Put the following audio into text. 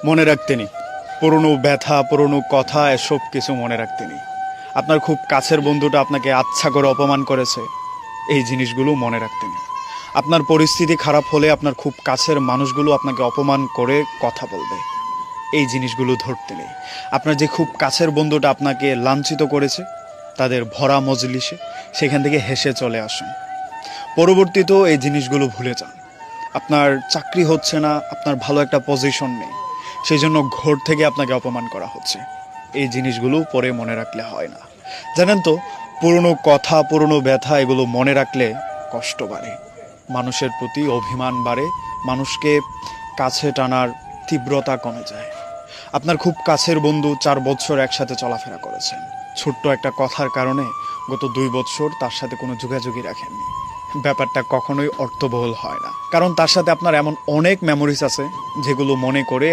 মনে রাখতে নেই পুরনো ব্যথা, পুরনো কথা, এসব কিছু মনে রাখতে নেই। আপনার খুব কাছের বন্ধুটা আপনাকে আচ্ছা করে অপমান করেছে, এই জিনিসগুলো মনে রাখতে নেই। আপনার পরিস্থিতি খারাপ হলে আপনার খুব কাছের মানুষগুলো আপনাকে অপমান করে কথা বলবে, এই জিনিসগুলো ধরতে নেই। আপনার যে খুব কাছের বন্ধুটা আপনাকে লাঞ্ছিত করেছে, তাদের ভরা মজলিসে সেখান থেকে হেসে চলে আসুন। পরবর্তীতেও এই জিনিসগুলো ভুলে যান। আপনার চাকরি হচ্ছে না, আপনার ভালো একটা পজিশন নেই, সেই জন্য ঘর থেকে আপনাকে অপমান করা হচ্ছে, এই জিনিসগুলো পরে মনে রাখলে হয় না। জানেন তো, পুরনো কথা, পুরনো ব্যথা এগুলো মনে রাখলে কষ্ট বাড়ে, মানুষের প্রতি অভিমান বাড়ে, মানুষকে কাছে টানার তীব্রতা কমে যায়। আপনার খুব কাছের বন্ধু 4 বছর একসাথে চলাফেরা করেছেন, ছোট্ট একটা কথার কারণে গত 2 বছর তার সাথে কোনো যোগাযোগই রাখেননি। ব্যাপারটা কখনোই অর্থবহুল হয় না, কারণ তার সাথে আপনার এমন অনেক মেমোরিজ আছে যেগুলো মনে করে